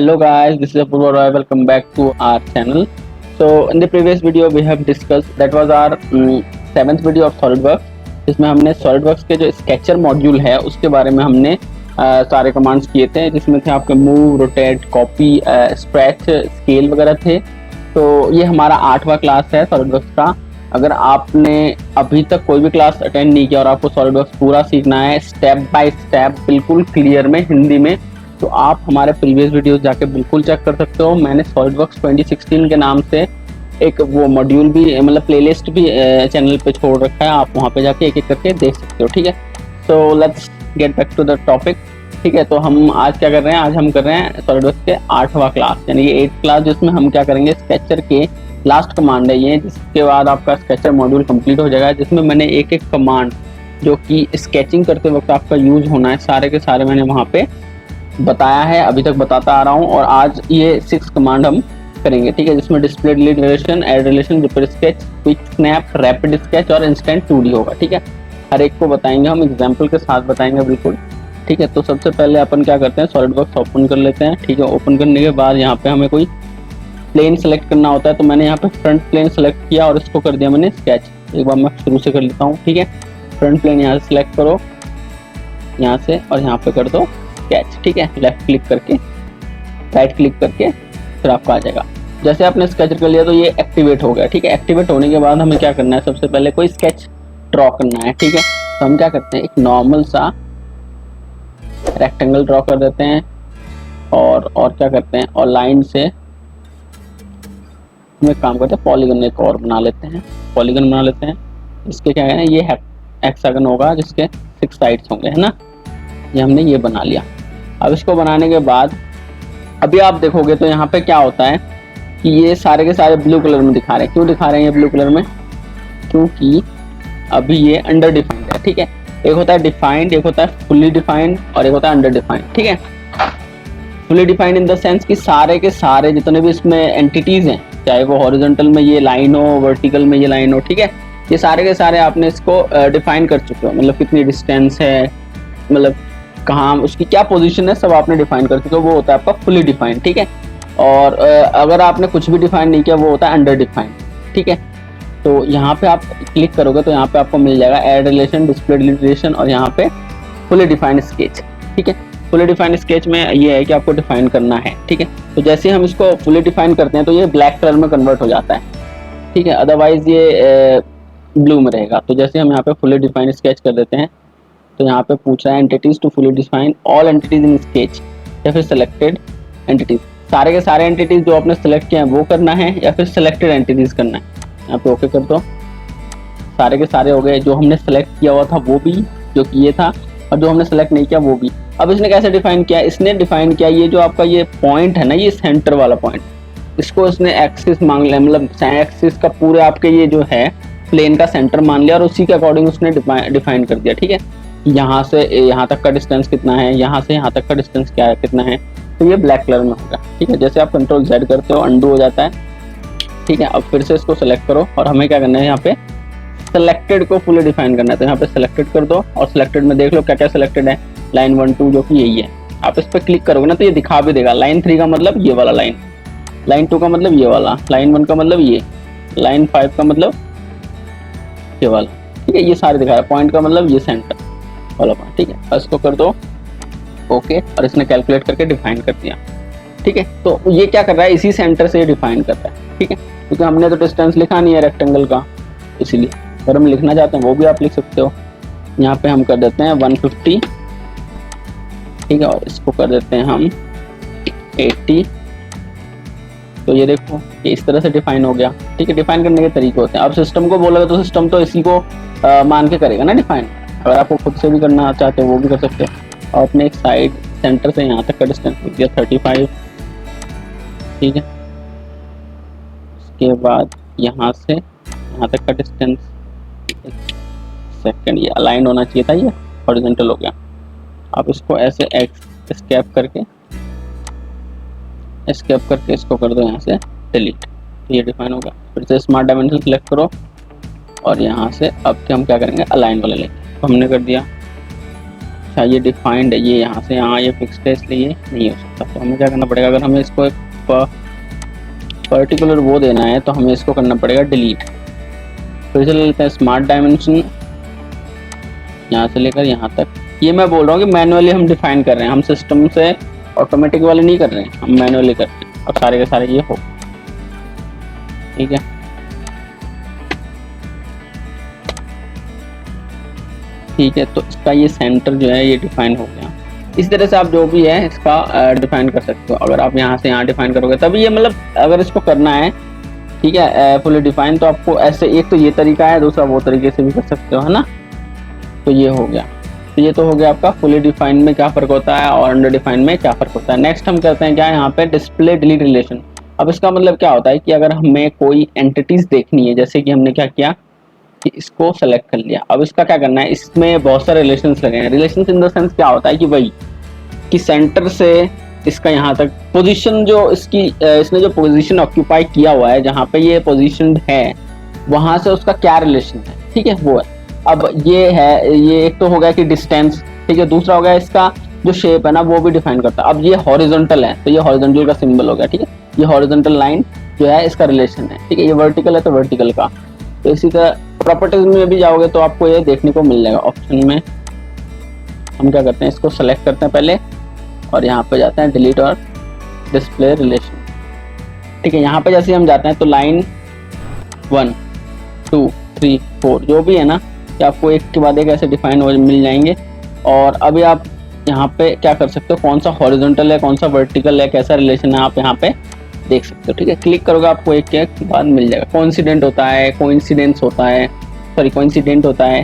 Hello guys, this is Apurva Roy. Welcome back to our channel. So in the previous video we have discussed, that was our 7th video of SolidWorks, जिसमें हमने SolidWorks के जो sketcher module है उसके बारे में हमने सारे कमांड्स किए थे, जिसमें थे आपके move, rotate, copy, stretch, scale वगैरह थे। तो ये हमारा 8वां क्लास है SolidWorks का। अगर आपने अभी तक कोई भी क्लास अटेंड नहीं किया और आपको SolidWorks पूरा सीखना है स्टेप बाय स्टेप बिल्कुल क्लियर में हिंदी में, तो आप हमारे प्रीवियस वीडियोस जाके बिल्कुल चेक कर सकते हो। मैंने SolidWorks 2016 के नाम से एक वो मॉड्यूल भी मतलब प्लेलिस्ट भी चैनल पे छोड़ रखा है, आप वहाँ पे जाके एक एक करके देख सकते हो। ठीक है, so let's get back to the topic. ठीक है, तो हम आज क्या कर रहे हैं, आज हम कर रहे हैं SolidWorks के 8वां क्लास, यानी कि 8th क्लास, जिसमें हम क्या करेंगे, स्केचर के लास्ट कमांड है ये, जिसके बाद आपका स्केचर मॉड्यूल कंप्लीट हो जाएगा, जिसमें मैंने एक एक कमांड जो कि स्केचिंग करते वक्त आपका यूज होना है सारे के सारे मैंने वहाँ पे बताया है, अभी तक बताता आ रहा हूँ। और आज ये 6 कमांड हम करेंगे। ठीक है, जिसमें display, delete, relation, add relation, repair sketch, quick snap, rapid sketch और इंस्टेंट 2D होगा। ठीक है, हर एक को बताएंगे हम, एग्जाम्पल के साथ बताएंगे बिल्कुल। ठीक है, तो सबसे पहले अपन क्या करते हैं, SolidWorks ओपन कर लेते हैं। ठीक है, ओपन करने के बाद यहाँ पे हमें कोई प्लेन सेलेक्ट करना होता है, तो मैंने यहाँ पे फ्रंट प्लेन सेलेक्ट किया और इसको कर दिया मैंने स्केच। एक बार मैं शुरू से कर लेता हूँ। ठीक है, फ्रंट प्लेन यहाँ से सिलेक्ट करो, यहाँ से, और यहाँ पे कर दो स्केच। ठीक है, लेफ्ट क्लिक करके, राइट क्लिक करके फिर आपका आ जाएगा। जैसे आपने स्केच कर लिया तो ये एक्टिवेट हो गया। ठीक है, एक्टिवेट होने के बाद हमें क्या करना है, सबसे पहले कोई स्केच ड्रॉ करना है। ठीक है, तो हम क्या करते हैं, एक नॉर्मल सा रेक्टेंगल ड्रॉ कर देते हैं और क्या करते हैं, और लाइन से हम एक काम करते हैं, पॉलीगन एक और बना लेते हैं, पॉलीगन बना लेते हैं। इसके क्या है, ये हेक्सागन होगा जिसके 6 साइड्स होंगे, है ना। ये हमने ये बना लिया। अब इसको बनाने के बाद अभी आप देखोगे तो यहाँ पे क्या होता है कि ये सारे के सारे ब्लू कलर में दिखा रहे हैं। क्यों दिखा रहे हैं ये ब्लू कलर में, क्योंकि अभी ये अंडर डिफाइंड है। ठीक है, एक होता है डिफाइंड, एक होता है फुल्ली डिफाइंड और एक होता है अंडर डिफाइंड। ठीक है, fully defined in the sense कि सारे के सारे जितने भी इसमें एंटिटीज हैं, चाहे वो हॉरिजॉन्टल में ये लाइन हो, वर्टिकल में ये लाइन हो, ठीक है, ये सारे के सारे आपने इसको डिफाइन कर चुके हो। मतलब कितनी डिस्टेंस है, मतलब कहाँ उसकी क्या पोजीशन है, सब आपने डिफाइन कर चुके हो, वो होता है आपका फुली डिफाइंड। ठीक है, और अगर आपने कुछ भी डिफाइन नहीं किया वो होता है अंडर डिफाइंड। ठीक है, तो यहाँ पे आप क्लिक करोगे तो यहाँ पे आपको मिल जाएगा ऐड रिलेशन, डिस्प्ले रिलेशन और यहाँ पे फुली डिफाइंड स्केच। ठीक है, फुली डिफाइंड स्केच में ये है कि आपको डिफाइन करना है। ठीक है, तो जैसे हम इसको फुली डिफाइन करते हैं तो ये ब्लैक कलर में कन्वर्ट हो जाता है। ठीक है, अदरवाइज ये ब्लू में रहेगा। तो जैसे हम यहाँ पे फुली डिफाइंड स्केच कर देते हैं तो यहाँ पे पूछ रहा है entities to fully define all entities in sketch, या फिर सिलेक्टेड एंटिटीज, सारे के सारे एंटिटीज जो आपने सेलेक्ट किए हैं वो करना है, या फिर सिलेक्टेड एंटिटीज करना है। यहाँ पे ओके कर दो, सारे के सारे हो गए। जो हमने सेलेक्ट किया हुआ था वो भी, जो कि ये था, और जो हमने सेलेक्ट नहीं किया वो भी। अब इसने कैसे डिफाइन किया, इसने डिफाइन किया ये जो आपका ये पॉइंट है ना, ये सेंटर वाला पॉइंट, इसको इसने एक्सिस मांग लिया, मतलब एक्सिस का पूरे आपके ये जो है प्लेन का सेंटर मान लिया और उसी के अकॉर्डिंग उसने डिफाइन कर दिया। ठीक है, यहाँ से यहाँ तक का डिस्टेंस कितना है, यहाँ से यहाँ तक का डिस्टेंस क्या है, कितना है, तो ये ब्लैक कलर में होगा। ठीक है, जैसे आप कंट्रोल Z करते हो अंडू हो जाता है। ठीक है, अब फिर से इसको सेलेक्ट करो और हमें क्या करना है, यहाँ पे सेलेक्टेड को फुली डिफाइन करना है, तो यहाँ पे सेलेक्टेड कर दो और सेलेक्टेड में देख लो क्या क्या सेलेक्टेड है, लाइन 1 2 जो कि यही है। आप इस पर क्लिक करोगे ना तो ये दिखा भी देगा, लाइन 3 का मतलब ये वाला लाइन, लाइन 2 का मतलब ये वाला, लाइन 1 का मतलब ये, लाइन 5 का मतलब ये वाला। ठीक है, ये सारे दिखा रहा है, पॉइंट का मतलब ये सेंटर वाला पॉइंट। ठीक है, इसको कर दो ओके, और इसने कैलकुलेट करके डिफाइन कर दिया। ठीक है, तो ये क्या कर रहा है, इसी सेंटर से डिफाइन कर रहा है। ठीक है, क्योंकि हमने तो डिस्टेंस लिखा नहीं है रेक्टेंगल का, इसीलिए अगर हम लिखना चाहते हैं वो भी आप लिख सकते हो। यहाँ पे हम कर देते हैं 150। ठीक है, और इसको कर देते हैं हम 80। तो ये देखो ये इस तरह से डिफाइन हो गया। ठीक है, डिफाइन करने के तरीके होते हैं। अब सिस्टम को बोलोगे तो सिस्टम तो इसी को मान के करेगा ना डिफाइन। अगर आपको खुद से भी करना चाहते हो वो भी कर सकते हो। और अपने एक साइड सेंटर से यहाँ तक का डिस्टेंस लिख दिया 35। ठीक है, उसके बाद यहाँ से यहाँ तक का डिस्टेंस, सेकंड ये अलाइन होना चाहिए था, ये हॉरिजॉन्टल हो गया। आप इसको ऐसे एस्केप करके इसको कर दो यहाँ से डिलीट, तो ये डिफाइन होगा। फिर से स्मार्ट डायमेंशन सेलेक्ट करो और यहाँ से अब हम क्या करेंगे, अलाइन वाला लेंगे। तो हमने कर दिया अच्छा ये डिफाइंड है, ये यहाँ से यहाँ ये फिक्स्ड है इसलिए ये नहीं हो सकता। तो हमें क्या करना पड़ेगा, अगर हमें इसको एक पर्टिकुलर वो देना है तो हमें इसको करना पड़ेगा डिलीट। फिर से ले लेते हैं स्मार्ट डायमेंशन, यहाँ से लेकर यहाँ तक। ये मैं बोल रहा हूँ कि मैनुअली हम डिफाइन कर रहे हैं, हम सिस्टम से ऑटोमेटिक वाले नहीं कर रहे हैं, हम मैनुअली कर रहे हैं। और सारे के सारे ये हो, ठीक है। ठीक है, तो इसका ये सेंटर जो है ये डिफाइन हो गया। इस तरह से आप जो भी है इसका डिफाइन कर सकते हो। अगर आप यहाँ से यहाँ डिफाइन करोगे तभी ये, मतलब अगर इसको करना है, ठीक है, फुली डिफाइन, तो आपको ऐसे, एक तो ये तरीका है, दूसरा वो तरीके से भी कर सकते हो, है ना। तो ये हो गया। तो ये तो हो गया आपका फुली डिफाइंड में क्या फ़र्क होता है और अंडर डिफाइंड में क्या फ़र्क होता है। नेक्स्ट हम करते हैं क्या है यहाँ पे डिस्प्ले डिलीट रिलेशन। अब इसका मतलब क्या होता है कि अगर हमें कोई एंटिटीज देखनी है, जैसे कि हमने क्या किया कि इसको सेलेक्ट कर लिया, अब इसका क्या करना है, इसमें बहुत सारे रिलेशंस लगे हैं। रिलेशंस इन द सेंस क्या होता है कि भाई कि सेंटर से इसका यहाँ तक पोजीशन, जो इसकी इसने जो पोजीशन ऑक्यूपाई किया हुआ है, जहाँ पे ये पोजीशन है वहां से उसका क्या रिलेशन है, ठीक है, वो है। अब ये है, ये एक तो हो गया कि डिस्टेंस, ठीक है, दूसरा हो गया इसका जो शेप है ना वो भी डिफाइन करता है। अब ये हॉरिजॉन्टल है तो ये हॉरिजॉन्टल का सिंबल हो गया, ठीक है, ये हॉरिजॉन्टल लाइन जो है इसका रिलेशन है, ठीक है। ये वर्टिकल है तो वर्टिकल का। तो इसी तरह प्रॉपर्टीज में भी जाओगे तो आपको ये देखने को मिल जाएगा। ऑप्शन में हम क्या करते हैं, इसको सेलेक्ट करते हैं पहले और यहाँ पे जाते हैं डिलीट और डिस्प्ले रिलेशन, ठीक है। यहाँ पे जैसे हम जाते हैं तो लाइन 1 2 3 4 जो भी है ना, कि आपको एक के बाद एक ऐसे डिफाइन हो मिल जाएंगे। और अभी आप यहाँ पे क्या कर सकते हो, कौन सा हॉरिजॉन्टल है कौन सा वर्टिकल है, कैसा रिलेशन है, आप यहाँ पे देख सकते हो, ठीक है। क्लिक करोगे आपको एक के बाद मिल जाएगा। कोइंसिडेंट होता है, कोइंसिडेंस होता है, सॉरी कोइंसिडेंट होता है,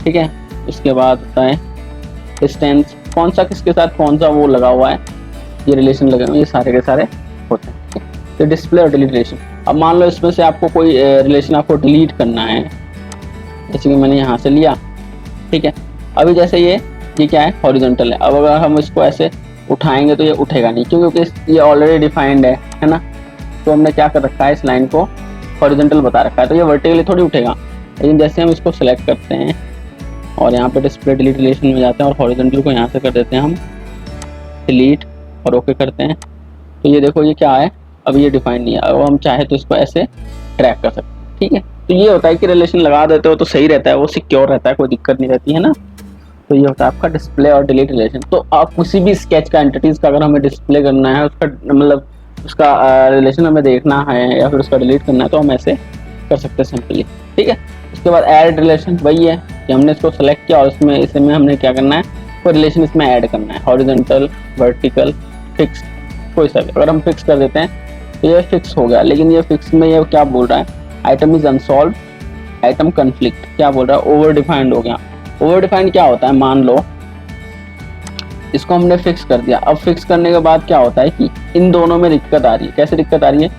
ठीक है। उसके बाद होता है डिस्टेंस, कौन सा किसके साथ कौन सा वो लगा हुआ है, ये रिलेशन लगे हुए, ये सारे के सारे होते हैं। तो डिस्प्ले और डिलीट रिलेशन। अब मान लो इसमें से आपको कोई रिलेशन आपको डिलीट करना है, जैसे कि मैंने यहाँ से लिया, ठीक है। अभी जैसे ये क्या है, हॉरिजॉन्टल है। अब अगर हम इसको ऐसे उठाएंगे तो ये उठेगा नहीं, क्योंकि ये ऑलरेडी डिफाइंड है ना। तो हमने क्या कर रखा है, इस लाइन को हॉरिजॉन्टल बता रखा है, तो ये वर्टिकली थोड़ी उठेगा। लेकिन जैसे हम इसको सेलेक्ट करते हैं और यहाँ पे डिस्प्ले डिलीट रिलेशन में जाते हैं और हॉरिजॉन्टल को यहाँ से कर देते हैं हम डिलीट और ओके करते हैं, तो ये देखो ये क्या है, अब ये डिफाइन नहीं है। अब हम चाहे तो इसको ऐसे ट्रैक कर सकते हैं, ठीक है। तो ये होता है कि रिलेशन लगा देते हो तो सही रहता है, वो सिक्योर रहता है, कोई दिक्कत नहीं रहती है ना। तो ये होता है आपका डिस्प्ले और डिलीट रिलेशन। तो आप किसी भी स्केच का, एंटिटीज का अगर हमें डिस्प्ले करना है, उसका मतलब उसका रिलेशन हमें देखना है या फिर उसका डिलीट करना है, तो हम ऐसे कर सकते हैं सिंपली, ठीक है। उसके बाद ऐड रिलेशन, वही है कि हमने इसको सेलेक्ट किया और इसमें हमने क्या करना है, कोई रिलेशन इसमें ऐड करना है, हॉरिजॉन्टल, वर्टिकल, फिक्स, कोई सा भी। अगर हम फिक्स कर देते हैं तो ये फिक्स हो गया। लेकिन ये फिक्स में ये क्या बोल रहा है, item is unsolved, item conflict, क्या बोल रहा है, ओवर डिफाइंड हो गया। ओवर डिफाइंड क्या होता है, मान लो इसको हमने फिक्स कर दिया। अब फिक्स करने के बाद क्या होता है कि इन दोनों में दिक्कत आ रही है। कैसे दिक्कत आ रही है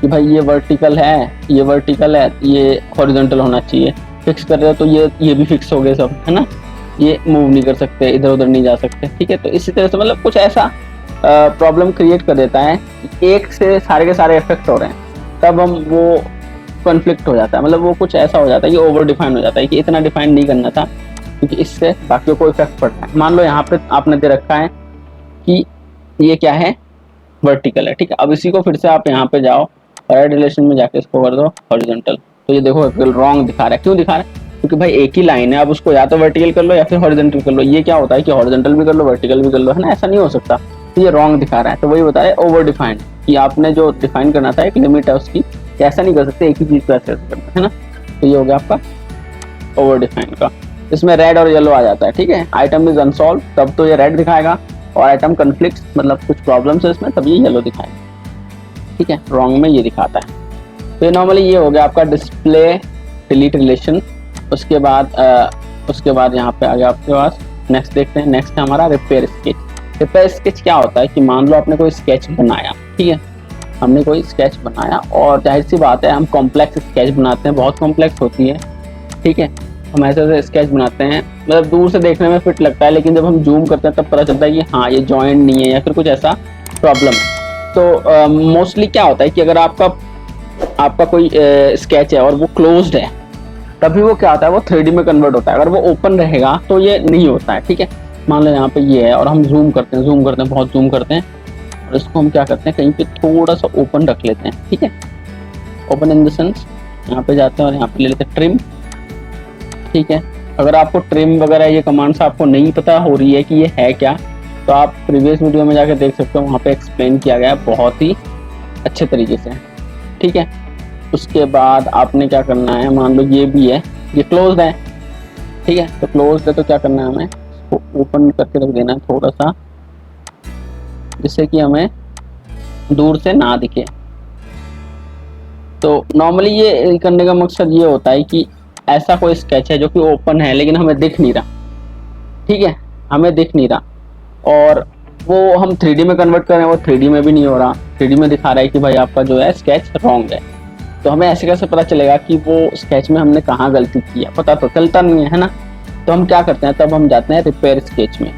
कि भाई ये वर्टिकल है, ये वर्टिकल है, ये हॉरिजॉन्टल होना चाहिए। फिक्स कर रहे हो तो ये भी फिक्स हो गए सब, है ना। ये मूव नहीं कर सकते, इधर उधर नहीं जा सकते, ठीक है। तो इसी तरह से मतलब कुछ ऐसा प्रॉब्लम क्रिएट कर देता है कि एक से सारे के सारे इफेक्ट हो रहे हैं, तब हम वो कॉन्फ्लिक्ट हो जाता है, मतलब वो कुछ ऐसा हो जाता है कि ओवर डिफाइन हो जाता है कि इतना डिफाइन नहीं करना था, क्योंकि इससे बाकियों को इफेक्ट पड़ता है। मान लो यहाँ पे आपने दे रखा है कि ये क्या है, वर्टिकल है, ठीक है। अब इसी को फिर से आप यहाँ पे जाओ और ऐड रिलेशन में जाके इसको कर दो हॉरिजॉन्टल, तो ये देखो रॉन्ग दिखा रहा है। क्यों दिखा रहा है, क्योंकि भाई एक ही लाइन है, अब उसको या तो वर्टिकल कर लो या फिर हॉरिजॉन्टल कर लो। ये क्या होता है कि हॉरिजॉन्टल भी कर लो वर्टिकल भी कर लो, है ना, ऐसा नहीं हो सकता। तो ये रॉन्ग दिखा रहा है, तो वही बता रहा है ओवर डिफाइंड, कि आपने जो डिफाइन करना था एक लिमिट है उसकी, ऐसा नहीं कर सकते एक ही चीज को ऐसे करना, है ना। तो ये हो गया आपका ओवर डिफाइन का। इसमें रेड और येलो आ जाता है, ठीक है। आइटम इज अनसॉल्व, तब तो ये रेड दिखाएगा, और आइटम कन्फ्लिक्ट मतलब कुछ प्रॉब्लम्स है इसमें, तब ये येलो दिखाएगा, ठीक है। रॉन्ग में ये दिखाता है। तो नॉर्मली ये हो गया आपका डिस्प्ले डिलीट रिलेशन। उसके बाद यहाँ पे आ गया आपके पास, नेक्स्ट देखते हैं। नेक्स्ट है हमारा रिपेयर स्केच। रिपेयर स्केच क्या होता है कि मान लो आपने कोई स्केच बनाया, ठीक है, हमने कोई स्केच बनाया और जाहिर सी बात है हम कॉम्प्लेक्स स्केच बनाते हैं, बहुत कॉम्प्लेक्स होती है, ठीक है। हम ऐसे स्केच बनाते हैं, मतलब दूर से देखने में फिट लगता है, लेकिन जब हम जूम करते हैं तब पता चलता है कि हाँ ये जॉइंट नहीं है या फिर कुछ ऐसा प्रॉब्लम है। तो मोस्टली क्या होता है कि अगर आपका कोई स्केच है और वो क्लोज्ड है, तभी वो क्या होता है, वो 3D में कन्वर्ट होता है। अगर वो ओपन रहेगा तो ये नहीं होता है, ठीक है। मान लो यहाँ पे ये है और हम जूम करते हैं, बहुत जूम करते हैं, और इसको हम क्या करते हैं कहीं पे थोड़ा सा ओपन रख लेते हैं। ठीक है, ओपन इन द सेंस यहाँ पे जाते हैं और यहाँ पे ले लेते हैं ट्रिम। ठीक है, अगर आपको ट्रिम वगैरह ये कमांड्स आपको नहीं पता हो रही है कि ये है क्या, तो आप प्रीवियस वीडियो में जाकर देख सकते हो, वहाँ पे एक्सप्लेन किया गया है बहुत ही अच्छे तरीके से। ठीक है, उसके बाद आपने क्या करना है, मान लो ये भी है, ये क्लोज्ड है। ठीक है, तो क्लोज्ड है तो क्या करना है, हमें इसको ओपन करके रख देना है थोड़ा सा, जिससे कि हमें दूर से ना दिखे। तो नॉर्मली ये करने का मकसद ये होता है कि ऐसा कोई स्केच है जो कि ओपन है लेकिन हमें दिख नहीं रहा। ठीक है, हमें दिख नहीं रहा, और वो हम 3D में कन्वर्ट करें, वो 3D में भी नहीं हो रहा, 3D में दिखा रहा है कि भाई आपका जो है स्केच रॉन्ग है। तो हमें ऐसे कैसे पता चलेगा कि वो स्केच में हमने कहाँ गलती की है, पता तो चलता नहीं है ना। तो हम क्या करते हैं, तब हम जाते हैं रिपेयर स्केच में।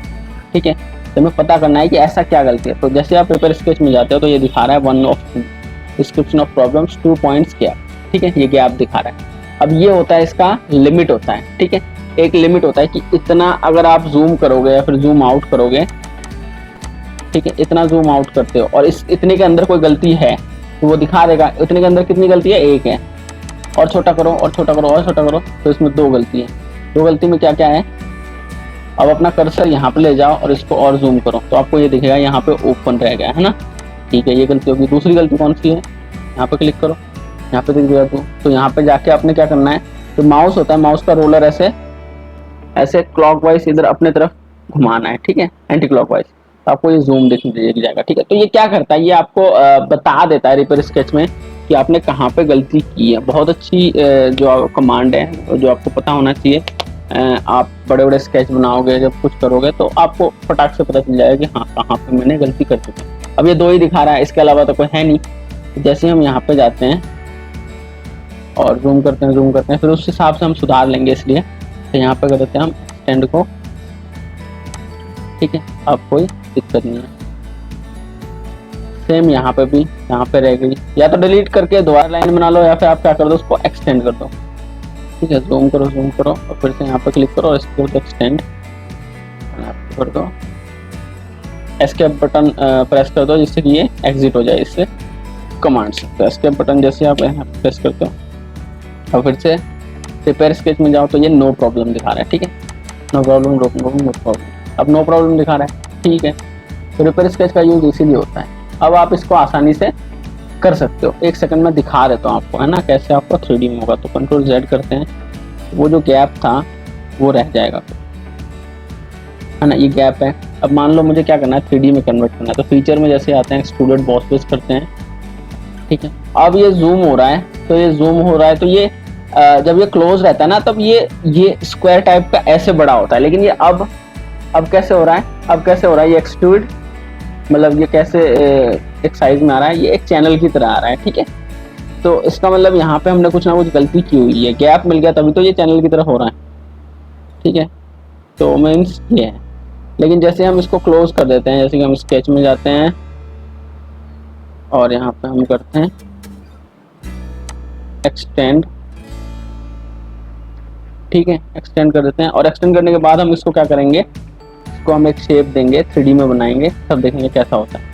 ठीक है, तो हमें पता करना है कि ऐसा क्या गलती है। तो जैसे आप रिपेयर स्केच में जाते हो तो ये दिखा रहा है 1 of 2 description of problems 2 points gap. ठीक है, ये गैप दिखा रहा है। अब ये होता है, इसका लिमिट होता है। ठीक है, एक लिमिट होता है कि इतना अगर आप जूम करोगे या फिर जूम आउट करोगे, ठीक है, इतना जूम आउट करते हो और इस इतने के अंदर कोई गलती है तो वो दिखा देगा इतने के अंदर कितनी गलती है, 1 है, और छोटा करो और छोटा करो और छोटा करो तो इसमें 2 गलती है। 2 गलती में क्या क्या है, अब अपना कर्सर यहाँ पे ले जाओ और इसको और जूम करो तो आपको ये दिखेगा यहाँ पे ओपन रह गया है ना। ठीक है, ये गलती होगी। दूसरी गलती कौन सी है, यहाँ पे क्लिक करो, यहाँ पे दिख गया तो यहाँ पे जाके आपने क्या करना है, तो माउस होता है, माउस का रोलर ऐसे ऐसे क्लॉकवाइज इधर अपने तरफ घुमाना है। ठीक है, एंटी क्लॉकवाइज, तो आपको ये जूम दिख जाएगा। ठीक है, तो ये क्या करता है, ये आपको बता देता है रिपेयर स्केच में कि आपने कहाँ पे गलती की है। बहुत अच्छी जो कमांड है, जो आपको पता होना चाहिए। आप बड़े बड़े स्केच बनाओगे, जब कुछ करोगे तो आपको फटाक से पता चल जाएगा कि हाँ कहाँ पे मैंने गलती कर चुकी है। अब ये 2 ही दिखा रहा है, इसके अलावा तो कोई है नहीं। जैसे हम यहाँ पे जाते हैं और जूम करते हैं, फिर उस हिसाब से हम सुधार लेंगे, इसलिए तो यहाँ पे कर देते हैं हम एक्सटेंड को। ठीक है, अब कोई दिक्कत नहीं है। सेम यहाँ पे भी, यहाँ पे रह गई, या तो डिलीट करके दोबारा लाइन बना लो, या फिर आप क्या कर दो, उसको एक्सटेंड कर दो। ठीक है, जूम करो और फिर से यहाँ पे क्लिक करो और इसको एक्सटेंड कर दो। एस्केप बटन प्रेस कर दो जिससे कि ये एग्जिट हो जाए इससे कमांड से। तो एस्केप बटन जैसे आप यहाँ प्रेस करते हो और फिर से रिपेयर स्केच में जाओ तो ये नो प्रॉब्लम दिखा रहा है। ठीक है, नो प्रॉब्लम। अब नो प्रॉब्लम दिखा रहा है। ठीक है, तो रिपेयर स्केच का यूज इसीलिए होता है। अब आप इसको आसानी से कर सकते हो, 1 सेकंड में दिखा देता हूँ आपको, है ना, कैसे आपका 3D में होगा। तो कंट्रोल Z करते हैं, वो जो गैप था वो रह जाएगा, है ना, ये गैप है। अब मान लो मुझे क्या करना है, 3D में कन्वर्ट करना है, तो फीचर में जैसे आते हैं एक्सट्रूडेड बॉस बेस करते हैं। ठीक है, अब ये जूम हो रहा है, तो ये जूम हो रहा है, तो ये जब ये क्लोज रहता है ना, तब ये स्क्वायर टाइप का ऐसे बड़ा होता है। लेकिन ये अब कैसे हो रहा है, ये एक्सट्रूड, मतलब ये कैसे एक साइज में आ रहा है, ये एक चैनल की तरह आ रहा है। ठीक है, तो इसका मतलब यहाँ पे हमने कुछ ना कुछ गलती की हुई है, गैप मिल गया तभी तो ये चैनल की तरह हो रहा है। ठीक है, तो मीन्स ये है। लेकिन जैसे हम इसको क्लोज कर देते हैं, जैसे कि हम स्केच में जाते हैं और यहाँ पे हम करते हैं एक्सटेंड। ठीक है, एक्सटेंड कर देते हैं, और एक्सटेंड करने के बाद हम इसको क्या करेंगे, इसको हम एक शेप देंगे, 3D में बनाएंगे, तब देखेंगे कैसा होता है।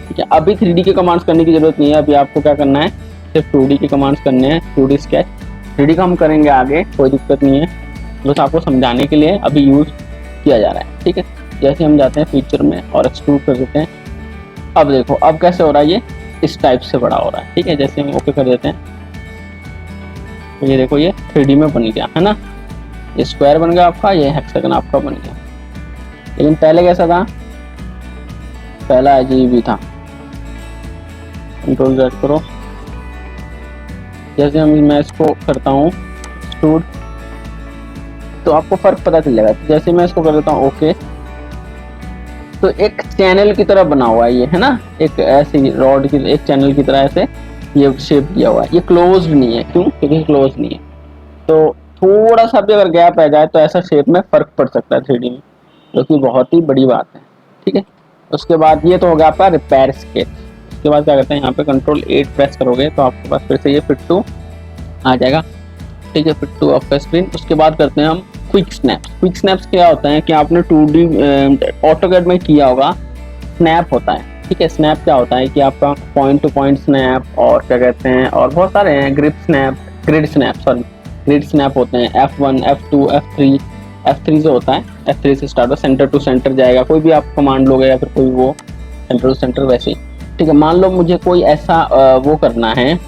ठीक है, अभी 3D के कमांड्स करने की जरूरत नहीं है, अभी आपको क्या करना है, सिर्फ 2D के कमांड्स करने हैं। 2D स्केच, 3D का हम करेंगे आगे, कोई दिक्कत नहीं है, बस आपको समझाने के लिए अभी यूज किया जा रहा है। ठीक है, जैसे हम जाते हैं फीचर में और एक्सट्रूड कर देते हैं, अब देखो अब कैसे हो रहा है, ये इस टाइप से बड़ा हो रहा है। ठीक है, जैसे हम ओके कर देते हैं तो ये देखो ये 3D में बन गया, है ना, ये स्क्वायर बन गया आपका, ये हेक्सागन आपका बन गया। लेकिन पहले कैसा था, पहला अजीब था। कंट्रोल Z करो, जैसे मैं इसको करता हूँ एक्सट्रूड, तो आपको फर्क पता चल जाएगा। जैसे मैं इसको कर देता हूँ ओके, तो एक चैनल की तरह बना हुआ है ये, है ना, एक ऐसी रॉड की, एक चैनल की तरह ऐसे ये शेप दिया हुआ है। ये क्लोज नहीं है, क्यों, क्योंकि क्लोज नहीं है। तो थोड़ा सा भी अगर गैप रह जाए तो ऐसा शेप में फर्क पड़ सकता है 3D में, जो कि बहुत ही बड़ी बात है। ठीक है, उसके बाद ये तो हो गया आपका रिपेयर स्केच। उसके बाद क्या करते हैं, यहाँ पे कंट्रोल 8 प्रेस करोगे तो आपके पास फिर से ये फिट टू आ जाएगा। ठीक है, फिट टू आपका स्क्रीन। उसके बाद करते हैं हम क्विक स्नैप्स। क्विक स्नैप्स क्या होता है कि आपने 2D ऑटोकैड में किया होगा, स्नैप होता है, ठीक है। स्नैप क्या होता है कि आपका पॉइंट टू पॉइंट स्नैप और क्या कहते हैं और बहुत सारे हैं, ग्रिड स्नैप होते हैं, F1 F2 F3। F3 से होता है, F3 से स्टार्ट हो, सेंटर टू सेंटर जाएगा, कोई भी आप कमांड लोगे या फिर कोई वो सेंटर टू सेंटर वैसे ही, ठीक है। मान लो मुझे कोई ऐसा वो करना है,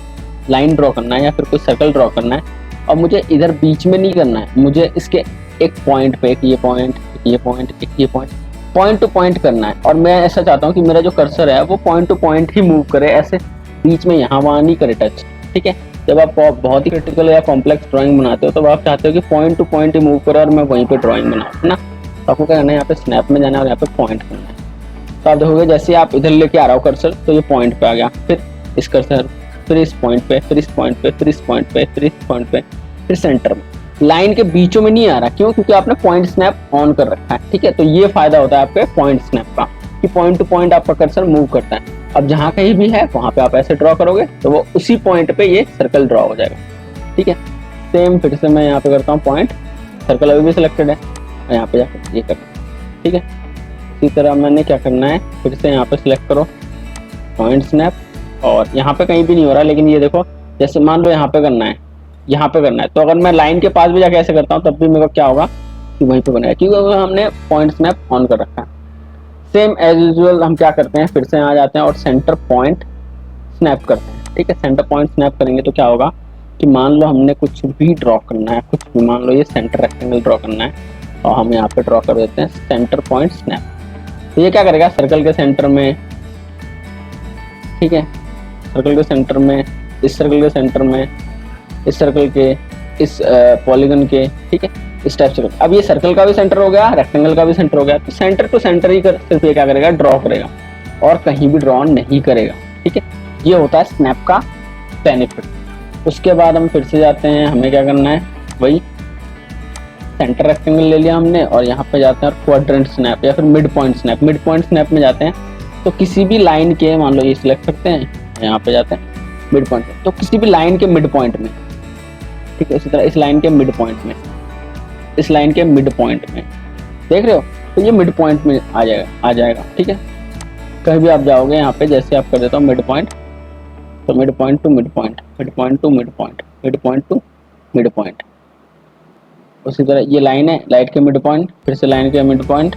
लाइन ड्रॉ करना है या फिर कोई सर्कल ड्रॉ करना है और मुझे इधर बीच में नहीं करना है, मुझे इसके एक पॉइंट पे, एक ये पॉइंट, एक ये पॉइंट, एक ये पॉइंट, पॉइंट टू पॉइंट करना है। और मैं ऐसा चाहता हूँ कि मेरा जो कर्सर है वो पॉइंट टू पॉइंट ही मूव करे, ऐसे बीच में यहाँ वहाँ नहीं करे टच, ठीक है। जब आप बहुत ही क्रिटिकल या कॉम्प्लेक्स ड्राइंग बनाते हो तो आप चाहते हो कि पॉइंट टू पॉइंट ही मूव करे और मैं वहीं पे ड्राइंग बनाऊँ, है ना। तो आपको क्या करना है, यहाँ पे स्नैप में जाना है और यहाँ पे पॉइंट करना है। तो आप देखोगे जैसे आप इधर लेके आ रहा हो कर्सर तो ये पॉइंट पे आ गया, फिर इस कर्सर, फिर इस पॉइंट पे, फिर इस पॉइंट पे, फिर इस पॉइंट पे, फिर इस पॉइंट पे, फिर सेंटर में। लाइन के बीचों में नहीं आ रहा, क्यों? क्योंकि आपने पॉइंट स्नैप ऑन कर रखा है, ठीक है। तो ये फायदा होता है आपके पॉइंट स्नैप का कि पॉइंट टू पॉइंट आपका कर्सर मूव करता है। अब जहाँ कहीं भी है वहां पे आप ऐसे ड्रॉ करोगे तो वो उसी पॉइंट पे ये सर्कल ड्रॉ हो जाएगा, ठीक है। सेम फिर से मैं यहाँ पे करता हूँ पॉइंट, सर्कल अभी भी सिलेक्टेड है और यहाँ पे जाकर ये करना, ठीक है। इसी तरह मैंने क्या करना है, फिर से यहाँ पे सिलेक्ट करो पॉइंट स्नैप, और यहाँ पे कहीं भी नहीं हो रहा, लेकिन ये देखो जैसे मान लो यहाँ पे करना है, यहाँ पे करना है, तो अगर मैं लाइन के पास भी जाके ऐसे करता हूँ तब भी मेरे को क्या होगा कि वहीं पे बनेगा, क्योंकि हमने पॉइंट स्नैप ऑन कर रखा है। सेम एज यूजुअल हम क्या करते हैं, फिर से आ जाते हैं और सेंटर पॉइंट स्नैप करते हैं, ठीक है। सेंटर पॉइंट स्नैप करेंगे तो क्या होगा कि मान लो हमने कुछ भी ड्रॉ करना है, कुछ भी, मान लो ये सेंटर रेक्टेंगल ड्रॉ करना है और हम यहाँ पे ड्रॉ कर देते हैं सेंटर पॉइंट स्नैप। तो ये क्या करेगा, सर्कल के सेंटर में, ठीक है, सर्कल के सेंटर में, इस सर्कल के सेंटर में, इस सर्कल के, इस पॉलीगन के, ठीक है, इस टाइप से। अब ये सर्कल का भी सेंटर हो गया, रेक्टेंगल का भी सेंटर हो गया, तो सेंटर टू सेंटर ही सिर्फ ये क्या करेगा, ड्रॉ करेगा और कहीं भी ड्रॉ नहीं करेगा, ठीक है। ये होता है स्नैप का बेनिफिट। उसके बाद हम फिर से जाते हैं, हमें क्या करना है, वही सेंटर रेक्टेंगल ले लिया हमने और यहाँ पे जाते हैं और क्वाड्रेंट स्नैप या फिर mid point snap. Mid point snap में जाते हैं तो किसी भी लाइन के, मान लो ये सिलेक्ट करते हैं, यहाँ पे जाते हैं मिड पॉइंट, तो किसी भी लाइन के मिड पॉइंट में, ठीक है। इसी तरह इस लाइन के मिड पॉइंट में, इस लाइन के मिड पॉइंट में, देख रहे हो, तो ये मिड पॉइंट में आ जाएगा, ठीक है। कहीं भी आप जाओगे यहाँ पे, जैसे आप कर देता हूँ मिड पॉइंट, तो mid point two mid point, mid point two mid point, mid point two mid point. उसी तरह ये लाइन है, लाइट के मिड पॉइंट, फिर से लाइन के मिड पॉइंट,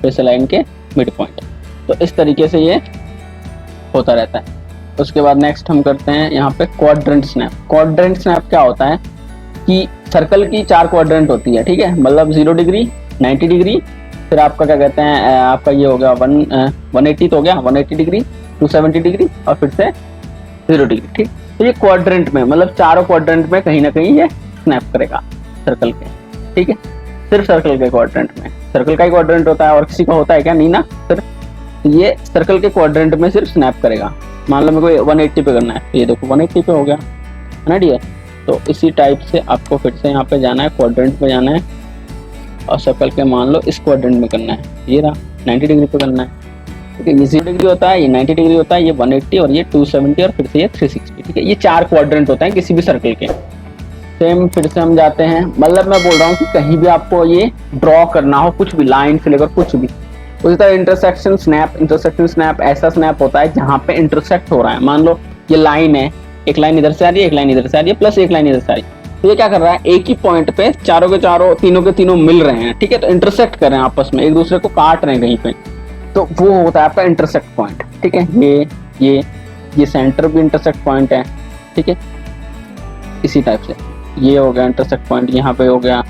फिर से लाइन के मिड पॉइंट। तो इस तरीके से ये होता रहता है। उसके बाद नेक्स्ट हम करते हैं यहाँ पे क्वाड्रेंट स्नैप। क्वाड्रेंट स्नैप क्या होता है कि सर्कल की 4 क्वाड्रेंट होती है, ठीक है, मतलब 0 डिग्री, 90 डिग्री, फिर आपका क्या कहते हैं, आपका ये हो गया 180 तो हो गया 180 डिग्री, 270 डिग्री और फिर से 0 डिग्री, ठीक। तो ये क्वाड्रेंट में, मतलब चारों क्वाड्रेंट में कहीं ना कहीं ये स्नैप करेगा सर्कल के, ठीक है। सिर्फ सर्कल के क्वाड्रेंट में, सर्कल का ही क्वाड्रेंट होता है और किसी का होता है क्या, नहीं ना, सिर्फ ये सर्कल के क्वाड्रेंट में सिर्फ स्नैप करेगा। मान लो मेरे को 180 पे करना है, ये देखो 180 पे हो गया, है ना डियर। तो इसी टाइप से आपको फिर से यहाँ पे जाना है, क्वाड्रेंट पे जाना है और सर्कल के मान लो इस क्वाड्रेंट में करना है, ये रहा 90 डिग्री पे करना है, ठीक है। ये 0 डिग्री होता है, ये 90 डिग्री होता है, ये 180 और ये 270 और फिर से ये 360, ठीक है। ये 4 क्वाड्रेंट होते हैं किसी भी सर्कल के। सेम फिर से हम जाते हैं, मतलब मैं बोल रहा हूँ कि कहीं भी आपको ये ड्रॉ करना हो, कुछ भी लाइन से लेकर कुछ भी। उसी तरह इंटरसेक्शन स्नैप ऐसा स्नैप होता है जहाँ पे इंटरसेक्ट हो रहा है। मान लो ये लाइन है, एक लाइन इधर से आ रही है, एक लाइन इधर से आ रही है, प्लस एक लाइन इधर से आ रही है, तो ये क्या कर रहा है, एक ही पॉइंट पे चारों के चारों, तीनों के तीनों मिल रहे हैं, ठीक है। तो इंटरसेक्ट कर रहे हैं आपस में, एक दूसरे को काट रहे हैं कहीं पे, तो वो होता है आपका इंटरसेक्ट पॉइंट, ठीक है। ये सेंटर भी इंटरसेक्ट पॉइंट है, ठीक है। इसी टाइप से ये हो गया इंटरसेक्ट पॉइंट, यहाँ पे हो गया,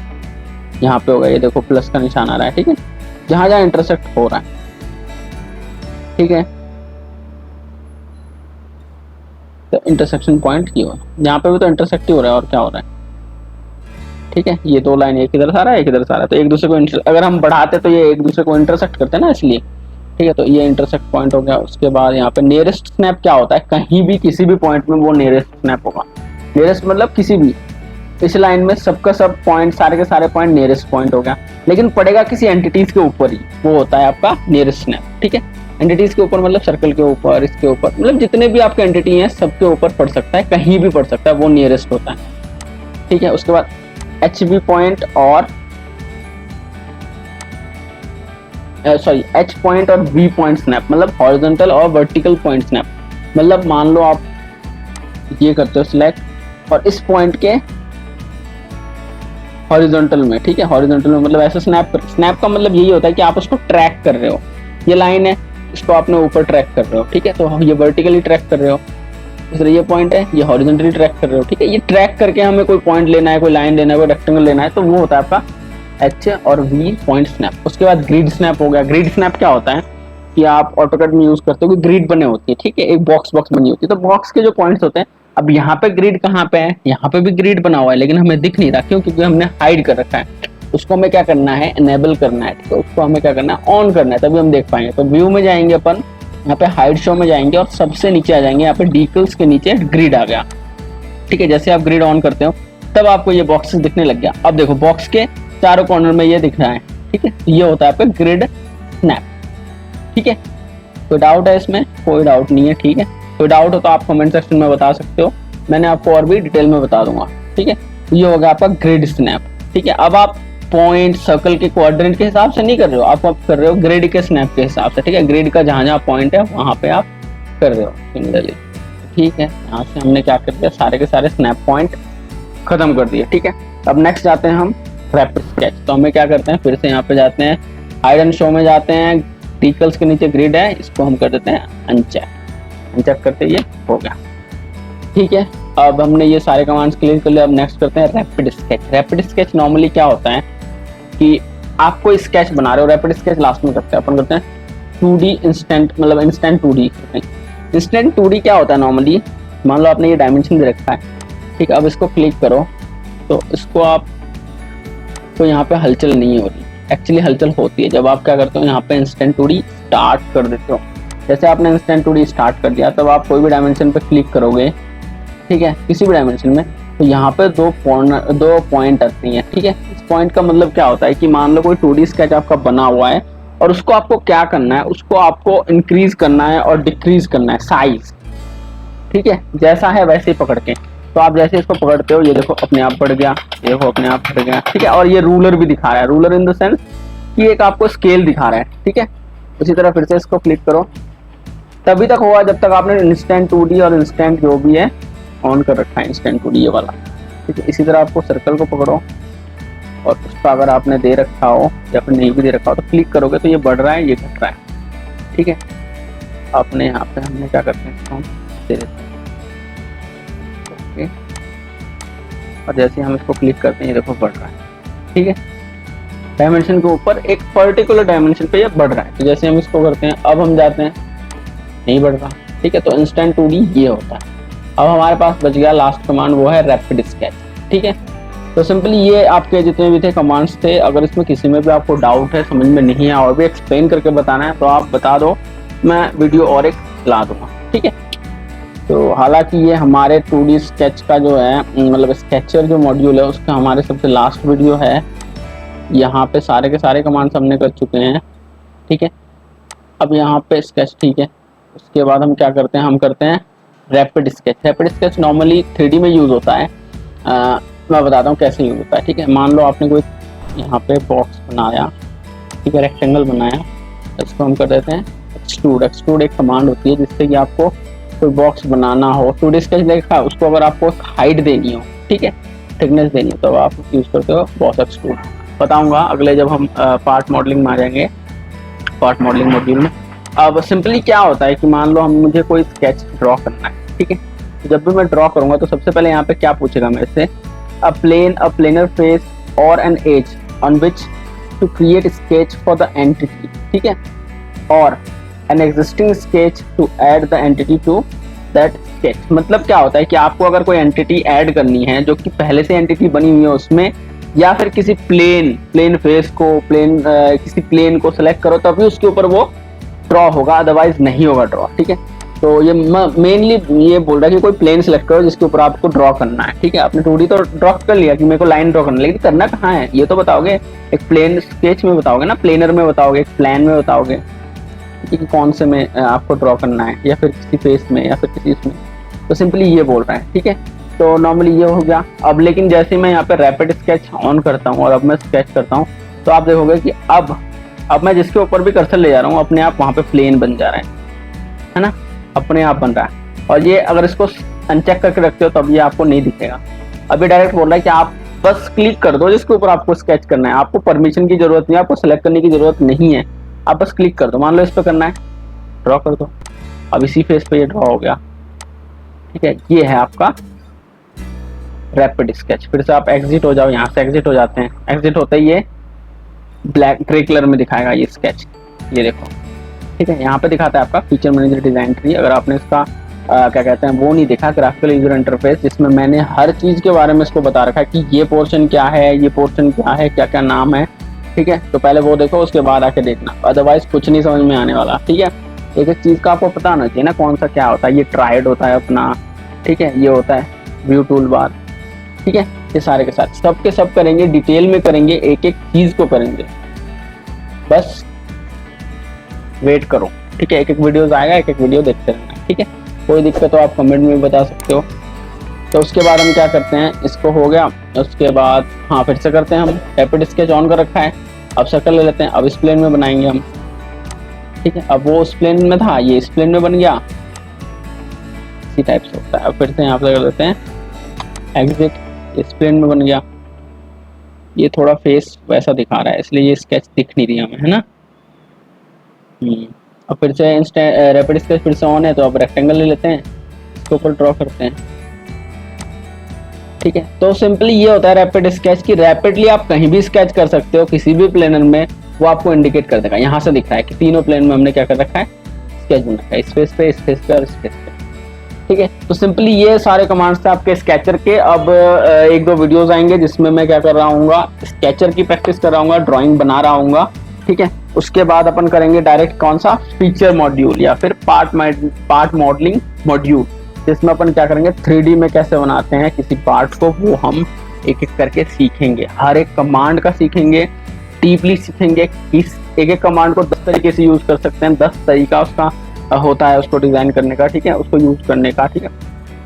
यहाँ पे हो गया, ये देखो प्लस का निशान आ रहा है, ठीक है, जहां जहां इंटरसेक्ट हो रहा है, ठीक है। तो इंटरसेक्शन पॉइंट ये हुआ, यहाँ पे भी तो इंटरसेक्ट ही हो रहा है और क्या हो रहा है, ठीक है। ये 2 लाइन एक इधर से आ रहा है, एक इधर से आ रहा है, तो एक दूसरे को अगर हम बढ़ाते तो ये एक दूसरे को इंटरसेक्ट करते हैं ना, इसलिए, ठीक है। तो ये इंटरसेक्ट पॉइंट हो गया। उसके बाद यहाँ पे नियरेस्ट स्नैप क्या होता है, कहीं भी किसी भी पॉइंट में वो नियरेस्ट स्नैप होगा। नियरेस्ट मतलब किसी भी, इस लाइन में सबका सब पॉइंट, सारे के सारे पॉइंट नियरेस्ट पॉइंट हो गया, लेकिन पड़ेगा किसी एंटिटीज के ऊपर ही, वो होता है आपका नियरेस्ट स्नैप, ठीक है। एंटिटीज के ऊपर मतलब सर्कल के ऊपर, इसके ऊपर, मतलब जितने भी आपके एंटिटी हैं सबके ऊपर पड़ सकता है, कहीं भी पड़ सकता है, वो नियरेस्ट होता है, ठीक है। उसके बाद HB पॉइंट और सॉरी एच पॉइंट और वी पॉइंट स्नैप, मतलब हॉरिजॉन्टल और वर्टिकल पॉइंट स्नैप। मतलब मान लो आप ये करते हो सिलेक्ट और इस पॉइंट के हॉरिजॉन्टल में, ठीक है, हॉरिजॉन्टल में मतलब ऐसे स्नैप का मतलब यही होता है कि आप उसको ट्रैक कर रहे हो। ये लाइन है, इसको आपने ऊपर ट्रैक कर रहे हो, ठीक है, तो ये वर्टिकली ट्रैक कर रहे हो। दूसरा ये पॉइंट है, ये हॉरिजॉन्टली ट्रैक कर रहे हो, ठीक है। ये ट्रैक करके हमें कोई पॉइंट लेना है, कोई लाइन लेना है, कोई रेक्टेंगल लेना है, तो वो होता है आपका एच और वी पॉइंट स्नैप। उसके बाद ग्रिड स्नैप हो गया। ग्रिड स्नैप क्या होता है कि आप ऑटोकैड में यूज करते हो कि ग्रिड बने होती है, ठीक है, एक बॉक्स बनी होती है, तो बॉक्स के जो पॉइंट्स होते हैं, अब यहाँ पे ग्रिड कहाँ पे है, यहाँ पे भी ग्रिड बना हुआ है लेकिन हमें दिख नहीं रहा, क्यों? क्योंकि हमने हाइड कर रखा है। उसको हमें क्या करना है, इनेबल करना है, तो उसको हमें क्या करना है, ऑन करना है, तभी हम देख पाएंगे। तो व्यू में जाएंगे अपन, यहाँ पे हाइड शो में जाएंगे और सबसे नीचे आ जाएंगे, यहाँ पे डीकल्स के नीचे ग्रिड आ गया, ठीक है। जैसे आप ग्रिड ऑन करते हो तब आपको ये बॉक्सेस दिखने लग गया। अब देखो बॉक्स के चारों कॉर्नर में ये दिख रहा है, ठीक है, ये होता है आपका ग्रिड स्नैप, ठीक है। कोई डाउट है इसमें? कोई डाउट नहीं है, ठीक है। कोई डाउट हो तो आप कमेंट सेक्शन में बता सकते हो, मैंने आपको और भी डिटेल में बता दूंगा, ठीक है। तो ये होगा आपका ग्रिड स्नैप, ठीक है। अब आप पॉइंट सर्कल के क्वाड्रेंट के हिसाब से नहीं कर रहे हो, आप कर रहे हो ग्रिड के स्नैप के हिसाब से, ठीक है। ग्रिड का जहां जहां पॉइंट है वहां पे आप कर रहे हो सिमिलरली, ठीक है। यहाँ से हमने क्या कर दिया, सारे के सारे स्नैप पॉइंट खत्म कर दिए, ठीक है। अब नेक्स्ट जाते हैं हम रैपिड स्केच। तो हमें क्या करते हैं, फिर से यहाँ पे जाते हैं, हाइड एंड शो में जाते हैं, टिकल्स के नीचे ग्रिड है, इसको हम कर देते हैं अनचेक करते ये हो गया, ठीक है। अब हमने ये सारे कमांड्स क्लियर कर लिया। अब नेक्स्ट करते हैं rapid sketch. Rapid sketch normally क्या होता है कि आप कोई स्केच बना रहे हो, रैपिड स्केच लास्ट में करते हैं, अपन करते हैं 2D इंस्टेंट, मतलब इंस्टेंट 2D। इंस्टेंट 2D क्या होता है नॉर्मली, मान लो आपने ये डायमेंशन दे रखा है, ठीक है। अब इसको क्लिक करो तो इसको आप तो यहाँ पे हलचल नहीं हो रही, एक्चुअली हलचल होती है जब आप क्या करते हो, यहाँ पे इंस्टेंट 2D स्टार्ट कर देते हो। जैसे आपने इंस्टेंट 2D स्टार्ट कर दिया, तब आप कोई भी डायमेंशन पे क्लिक करोगे, ठीक है, किसी भी डायमेंशन में, तो यहाँ पे दो पॉइंट आती हैं, ठीक है। इस पॉइंट का मतलब क्या होता है कि मान लो कोई 2D स्केच आपका बना हुआ है और उसको आपको क्या करना है, उसको आपको इंक्रीज करना है और डिक्रीज करना है साइज, ठीक है, जैसा है वैसे ही पकड़ के। तो आप जैसे इसको पकड़ते हो, ये देखो अपने आप बढ़ गया, ये देखो अपने आप बढ़ गया, ठीक है। और ये रूलर भी दिखा रहा है, रूलर इन द सेंस कि एक आपको स्केल दिखा रहा है, ठीक है। उसी तरह फिर से इसको क्लिक करो, तभी तक होगा जब तक आपने इंस्टेंट 2D और इंस्टेंट जो भी है ऑन कर रखा है, इंस्टेंट 2D ये वाला, ठीक है। इसी तरह आपको सर्कल को पकड़ो और उसका अगर आपने दे रखा हो या फिर नहीं भी दे रखा हो तो क्लिक करोगे तो ये बढ़ रहा है, ये घट रहा है, ठीक है। आपने यहाँ पे हमने क्या करते हैं, इसको दे देते हैं, ओके। और जैसे हम इसको क्लिक करते हैं ये देखो बढ़ रहा है, ठीक है। डायमेंशन के ऊपर एक पर्टिकुलर डायमेंशन पे ये बढ़ रहा है। तो जैसे हम इसको करते हैं, अब हम जाते हैं, नहीं बढ़ रहा, ठीक है। तो इंस्टेंट 2D ये होता है। अब हमारे पास बच गया लास्ट कमांड, वो है रैपिड स्केच, ठीक है। तो सिंपली ये आपके जितने भी थे कमांड्स थे। अगर इसमें किसी में भी आपको डाउट है, समझ में नहीं आया और भी एक्सप्लेन करके बताना है तो आप बता दो, मैं वीडियो और एक ला दूंगा, ठीक है। तो हालांकि ये हमारे 2D स्केच का जो है, मतलब स्केचर जो मॉड्यूल है उसका हमारे सबसे लास्ट वीडियो है। यहाँ पे सारे के सारे कमांड्स हमने कर चुके हैं, ठीक है। अब यहाँ पे स्केच, ठीक है। उसके बाद हम क्या करते हैं, हम करते हैं rapid sketch. Rapid sketch normally 3D में यूज होता है, मैं बताता हूँ कैसे यूज होता है, ठीक है। मान लो आपने कोई यहाँ पे बॉक्स बनाया, ठीक है, रेक्टेंगल बनाया, इसको हम कर देते हैं एक्सट्रूड। एक्सट्रूड एक कमांड होती है जिससे कि आपको कोई बॉक्स बनाना हो, 2D स्केच देखा, उसको अगर आपको हाइट देनी हो, ठीक है, थिकनेस देनी हो, तो आप यूज करते हो बॉक्स एक्सट्रूड। बताऊंगा अगले जब हम पार्ट मॉडलिंग में आ जाएंगे, पार्ट मॉडलिंग मॉड्यूल में। अब सिंपली क्या होता है कि मान लो हम मुझे कोई स्केच ड्रॉ करना है, ठीक है। जब भी मैं ड्रॉ करूंगा तो सबसे पहले यहाँ पे क्या पूछेगा मेरे से, अ प्लेनर फेस और an edge on which to create sketch for the entity, ठीक है, और an existing sketch to add the entity to that sketch. मतलब क्या होता है कि आपको अगर कोई एंटिटी ऐड करनी है जो कि पहले से एंटिटी बनी हुई है उसमें, या फिर किसी प्लेन फेस को, किसी प्लेन को सिलेक्ट करो तभी उसके ऊपर वो ड्रॉ होगा, अदरवाइज नहीं होगा ड्रॉ, ठीक है। तो ये मेनली ये बोल रहा है कि कोई प्लेन सिलेक्ट करो जिसके ऊपर आपको ड्रॉ करना है, ठीक है। आपने 2D तो ड्रॉ कर लिया कि मेरे को लाइन ड्रॉ करना है, लेकिन करना कहाँ है ये तो बताओगे, एक प्लेन स्केच में बताओगे ना, प्लेनर में बताओगे, एक प्लान में बताओगे कि कौन से में आपको ड्रॉ करना है, या फिर किसी फेस में या फिर किसी इसमें। तो सिंपली ये बोल रहा है, ठीक है। तो नॉर्मली ये हो गया। अब लेकिन जैसे मैं यहाँ पे रैपिड स्केच ऑन करता हूँ और अब मैं स्केच करता हूँ तो आप देखोगे कि अब अब मैं जिसके ऊपर भी कर्सर ले जा रहा हूँ अपने आप वहाँ पे प्लेन बन जा रहा है ना, अपने आप बन रहा है। और ये अगर इसको अनचेक करके रखते हो तो अब ये आपको नहीं दिखेगा। अभी डायरेक्ट बोल रहा है कि आप बस क्लिक कर दो जिसके ऊपर आपको स्केच करना है, आपको परमिशन की जरूरत नहीं है, आपको सेलेक्ट करने की जरूरत नहीं है, आप बस क्लिक कर दो। मान लो इस पर करना है, ड्रॉ कर दो, अब इसी फेस पे ये ड्रॉ हो गया, ठीक है। ये है आपका रैपिड स्केच। फिर से आप एग्जिट हो जाओ, यहाँ से एग्जिट हो जाते हैं, एग्जिट होते ही ये ब्लैक ग्रे कलर में दिखाएगा ये स्केच, ये देखो, ठीक है। यहाँ पे दिखाता है आपका फीचर मैनेजर डिजाइन ट्री। अगर आपने इसका क्या कहते हैं वो नहीं देखा, ग्राफिकल यूजर इंटरफेस, जिसमें मैंने हर चीज के बारे में इसको बता रखा है कि ये पोर्शन क्या है, ये पोर्शन क्या है, क्या क्या नाम है, ठीक है। तो पहले वो देखो, उसके बाद आके देखना, अदरवाइज कुछ नहीं समझ में आने वाला, ठीक है। एक एक चीज का आपको पता होना चाहिए ना, कौन सा क्या होता है। ये ट्राइड होता है अपना, ठीक है, ये होता है व्यू टूल बार, ठीक है। ये सारे के साथ सब के सब करेंगे, डिटेल में करेंगे, एक एक चीज को करेंगे, बस वेट करो, ठीक है। एक एक वीडियोस आएगा, एक एक वीडियो देखते रहना, ठीक है। कोई दिक्कत हो आप कमेंट में भी बता सकते हो। तो उसके बाद हम क्या करते हैं, इसको हो गया, उसके बाद हाँ फिर से करते हैं हम, रैपिड स्केच ऑन कर रखा है। अब सर्कल ले लेते हैं, अब इस प्लेन में बनाएंगे हम, ठीक है। अब वो उस प्लेन में था, ये इस प्लेन में बन गया, इसी टाइप से होता है। अब फिर से यहाँ पे कर लेते हैं एग्जिट, इस प्लेन में बन गया। ये थोड़ा फेस वैसा दिखा रहा है इसलिए ये स्केच दिख नहीं रही हमें, है ना। अब फिर से रैपिड स्केच फिर से ऑन है, तो अब रेक्टेंगल ले लेते हैं, इसके ऊपर ड्रॉ करते हैं, ठीक है। तो सिंपली ये होता है रैपिड स्केच की रैपिडली आप कहीं भी स्केच कर सकते हो, किसी भी प्लेनर में, वो आपको इंडिकेट कर देगा। यहाँ से दिख रहा है कि तीनों प्लेन में हमने क्या कर रखा है, स्केच बना रखा है, इस फेस पे, इस फेस पे और इस फेस पे, ठीक है। तो सिंपली ये सारे कमांड्स थे आपके स्केचर के। अब एक दो वीडियोस आएंगे जिसमें मैं क्या कर रहा हूँ, स्केचर की प्रैक्टिस कर रहा हूँ, ड्रॉइंग बना रहा हूँ, ठीक है। उसके बाद अपन करेंगे डायरेक्ट कौन सा, फीचर मॉड्यूल या फिर पार्ट मॉडलिंग मॉड्यूल, जिसमें अपन क्या करेंगे 3D में कैसे बनाते हैं किसी पार्ट को, वो हम एक एक करके सीखेंगे, हर एक कमांड का सीखेंगे, डीपली सीखेंगे। इस एक एक कमांड को 10 तरीके से यूज कर सकते हैं, 10 तरीका उसका होता है उसको डिजाइन करने का, ठीक है, उसको यूज करने का, ठीक है।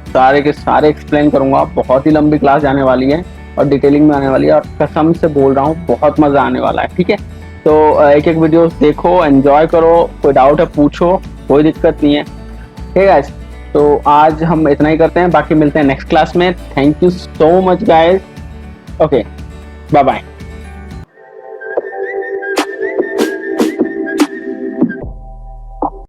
सारे के सारे एक्सप्लेन करूंगा, बहुत ही लंबी क्लास जाने वाली है और डिटेलिंग में आने वाली है, और कसम से बोल रहा हूँ बहुत मजा आने वाला है, ठीक है। तो एक एक वीडियो देखो, एंजॉय करो, कोई डाउट है पूछो, कोई दिक्कत नहीं है, ठीक है। तो आज हम इतना ही करते हैं, बाकी मिलते हैं नेक्स्ट क्लास में। Thank you so much guys, okay, bye bye.